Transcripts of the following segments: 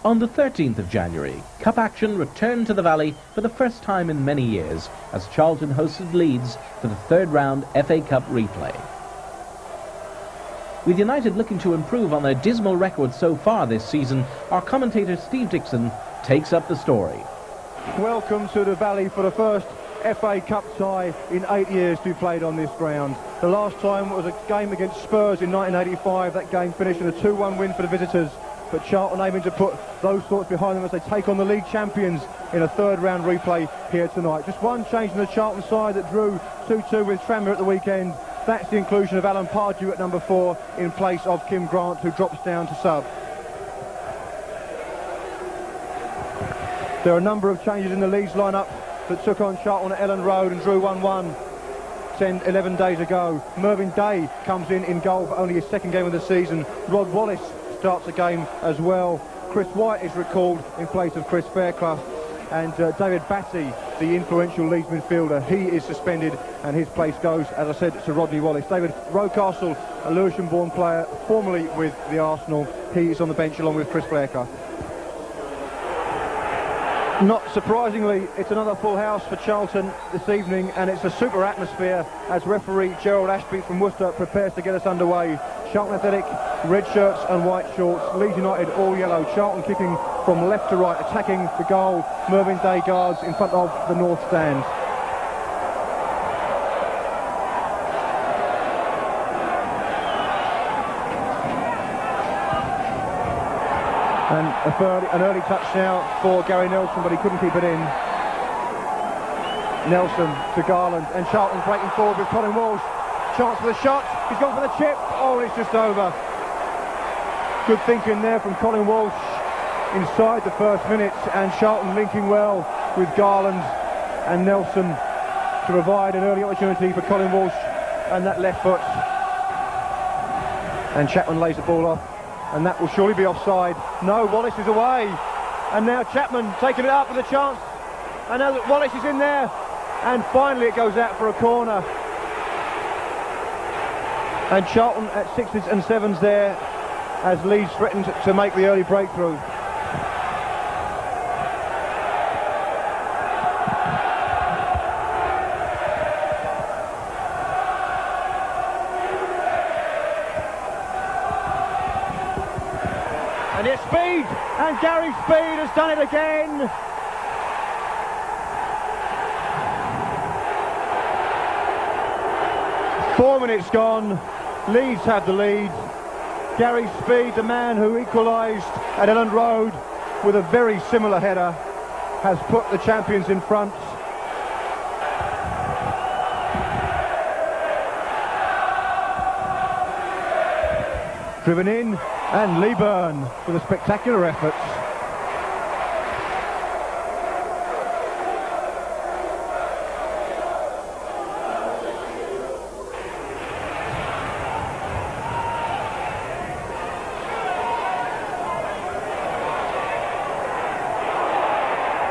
On the 13th of January, Cup action returned to the Valley for the first time in many years as Charlton hosted Leeds for the third round FA Cup replay. With United looking to improve on their dismal record so far this season, our commentator Steve Dixon takes up the story. Welcome to the Valley for the first FA Cup tie in 8 years to be played on this ground. The last time was a game against Spurs in 1985. That game finished in a 2-1 win for the visitors. But Charlton aiming to put those thoughts behind them as they take on the league champions in a third round replay here tonight. Just one change in the Charlton side that drew 2-2 with Tranmere at the weekend. That's the inclusion of Alan Pardew at number 4 in place of Kim Grant, who drops down to sub. There are a number of changes in the Leeds lineup that took on Charlton at Elland Road and drew 1-1 11 days ago. Mervyn Day comes in goal for only his second game of the season. Rod Wallace starts the game as well. Chris Whyte is recalled in place of Chris Fairclough, and David Batty, the influential Leeds midfielder, he is suspended and his place goes, as I said, to Rodney Wallace. David Rocastle, a Lewisham-born player, formerly with the Arsenal, he is on the bench along with Chris Fairclough. Not surprisingly, it's another full house for Charlton this evening, and it's a super atmosphere as referee Geral Ashby from Worcester prepares to get us underway. Charlton Athletic, red shirts and white shorts. Leeds United, all yellow. Charlton kicking from left to right, attacking the goal. Mervyn Day guards in front of the north stand. And an early touch now for Gary Nelson, but he couldn't keep it in. Nelson to Garland, and Charlton breaking forward with Colin Walsh. Chance for the shot, he's gone for the chip. Oh, it's just over. Good thinking there from Colin Walsh inside the first minute, and Charlton linking well with Garland and Nelson to provide an early opportunity for Colin Walsh and that left foot. And Chapman lays the ball off, and that will surely be offside. No, Wallace is away, and now Chapman taking it up with a chance, and now Wallace is in there, and finally it goes out for a corner. And Charlton at 6s and 7s there as Leeds threatened to make the early breakthrough. And it's Speed, and Gary Speed has done it again. Four minutes gone. Leeds have the lead. Gary Speed, the man who equalised at Elland Road with a very similar header, has put the champions in front. Driven in, and Leaburn with a spectacular effort.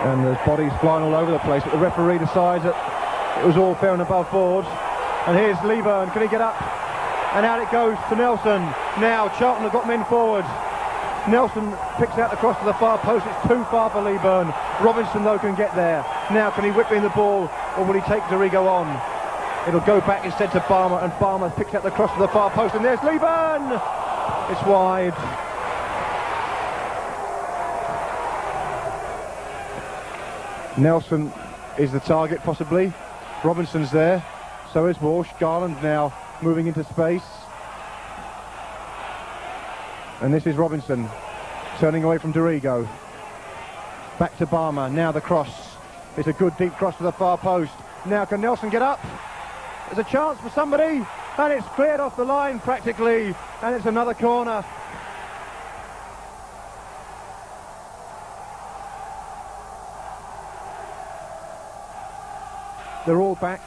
And there's bodies flying all over the place, but the referee decides that it was all fair and above board. And here's Leaburn, can he get up? And out it goes to Nelson. Now Charlton have got men forward. Nelson picks out the cross to the far post. It's too far for Leaburn. Robinson though can get there. Now can he whip in the ball, or will he take Dorigo on? It'll go back instead to Balmer, and Balmer picks out the cross to the far post, and there's Leaburn! It's wide. Nelson is the target, possibly. Robinson's there. So is Walsh. Garland now moving into space. And this is Robinson turning away from Dorigo. Back to Balmer. Now the cross. It's a good deep cross to the far post. Now can Nelson get up? There's a chance for somebody, and it's cleared off the line practically, and it's another corner. They're all back,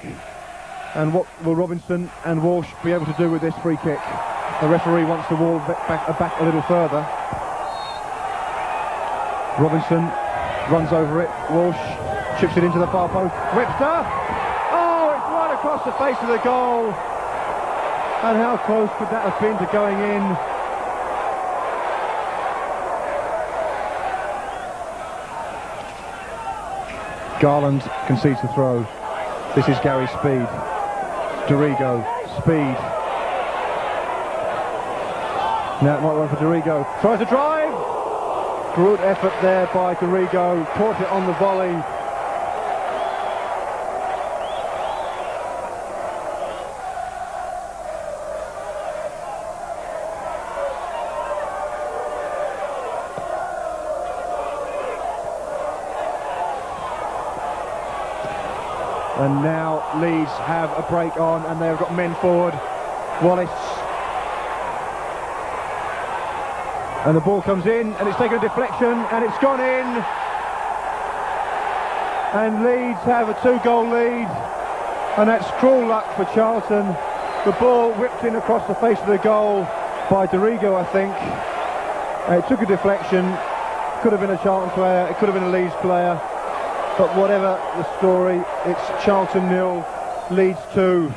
and what will Robinson and Walsh be able to do with this free kick? The referee wants the wall back a little further. Robinson runs over it. Walsh chips it into the far post. Webster! Oh, it's right across the face of the goal. And how close could that have been to going in? Garland concedes the throw. This is Gary's speed. Dorigo, speed. Now it might run for Dorigo. Tries to drive! Good effort there by Dorigo. Caught it on the volley. And now Leeds have a break on, and they've got men forward. Wallace. And the ball comes in, and it's taken a deflection, and it's gone in. And Leeds have a 2-goal lead, and that's cruel luck for Charlton. The ball whipped in across the face of the goal by Dorigo, I think. It took a deflection. Could have been a Charlton player, it could have been a Leeds player. But whatever the story, it's Charlton 0, Leeds 2.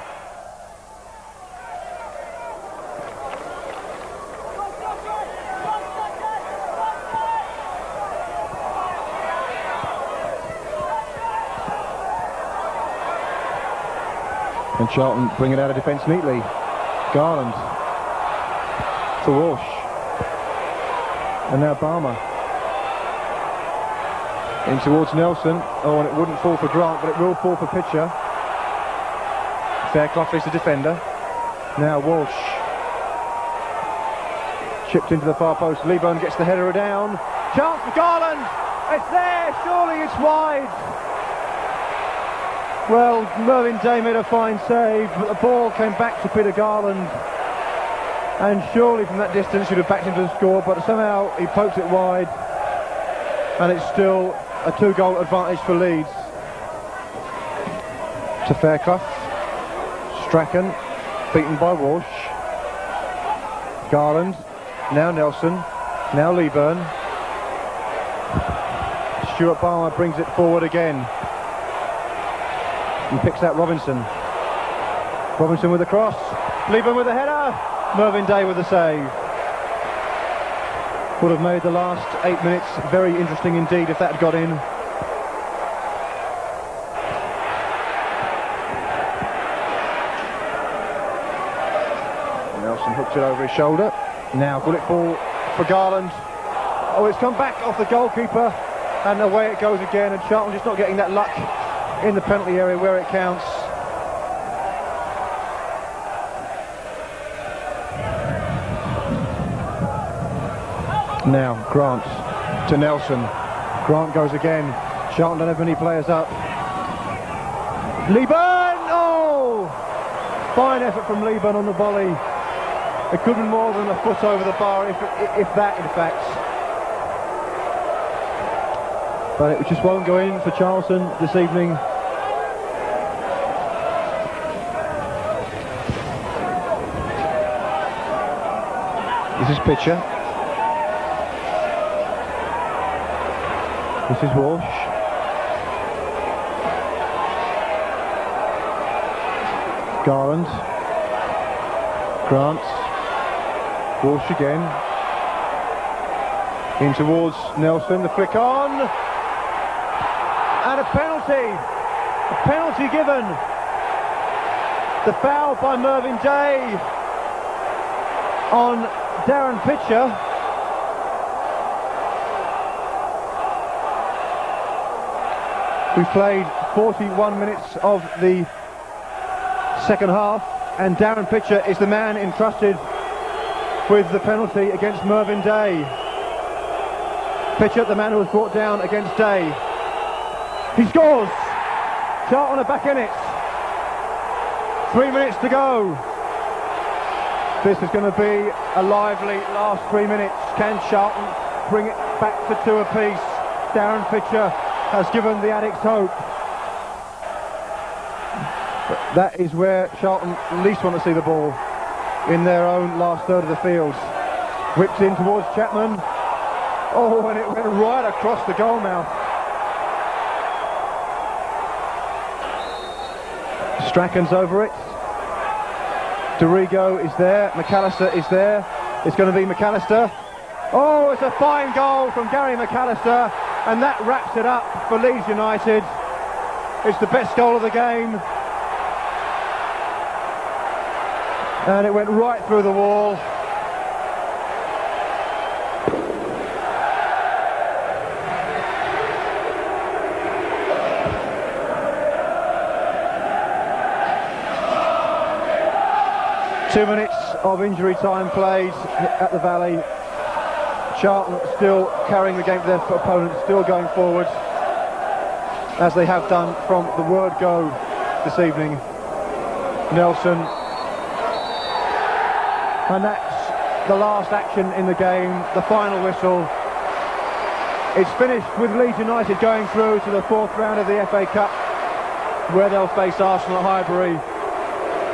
And Charlton bring it out of defence neatly. Garland to Walsh. And now Balmer. In towards Nelson. Oh, and it wouldn't fall for Grant, but it will fall for Pitcher. Fairclough is the defender. Now Walsh. Chipped into the far post. Leaburn gets the header down. Chance for Garland. It's there. Surely it's wide. Well, Mervyn Day made a fine save, but the ball came back to Peter Garland. And surely from that distance you'd have backed him to score, but somehow he poked it wide. And it's still a 2-goal advantage for Leeds. To Fairclough. Strachan, beaten by Walsh. Garland, now Nelson, now Leaburn. Stuart Balmer brings it forward again. And picks out Robinson. Robinson with a cross. Leaburn with a header. Mervyn Day with a save. Would have made the last 8 minutes very interesting indeed if that had got in. Nelson hooked it over his shoulder. Now will it ball for Garland? Oh, it's come back off the goalkeeper, and away it goes again, and Charlton just not getting that luck in the penalty area where it counts. Now Grant to Nelson. Grant goes again. Charlton don't have many players up. Leaburn! Oh! Fine effort from Leaburn on the volley. It could have been more than a foot over the bar, if that in fact. But it just won't go in for Charlton this evening. This is Pitcher. This is Walsh. Garland. Grant. Walsh again. In towards Nelson, the flick on. And a penalty. A penalty given. The foul by Mervyn Day on Darren Pitcher. We played 41 minutes of the second half, and Darren Pitcher is the man entrusted with the penalty against Mervyn Day. Pitcher, the man who was brought down against Day. He scores! Charlton are back in it. 3 minutes to go. This is going to be a lively last 3 minutes. Can Charlton bring it back to 2 apiece? Darren Pitcher has given the Addicts hope. But that is where Charlton least want to see the ball, in their own last third of the field. Whipped in towards Chapman. Oh, and it went right across the goal mouth. Strachan's over it. Dorigo is there. McAllister is there. It's going to be McAllister. Oh, it's a fine goal from Gary McAllister. And that wraps it up for Leeds United. It's the best goal of the game. And it went right through the wall. Two minutes of injury time played at the Valley. Charlton still carrying the game to their opponent, still going forward, as they have done from the word go this evening. Nelson. And that's the last action in the game, the final whistle. It's finished with Leeds United going through to the fourth round of the FA Cup, where they'll face Arsenal at Highbury.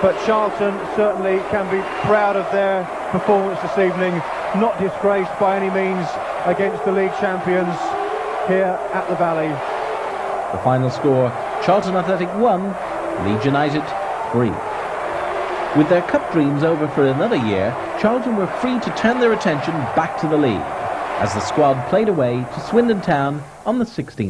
But Charlton certainly can be proud of their performance this evening, not disgraced by any means against the league champions here at the Valley. The final score, Charlton Athletic 1, Leeds United 3. With their cup dreams over for another year, Charlton were free to turn their attention back to the league, as the squad played away to Swindon Town on the 16th.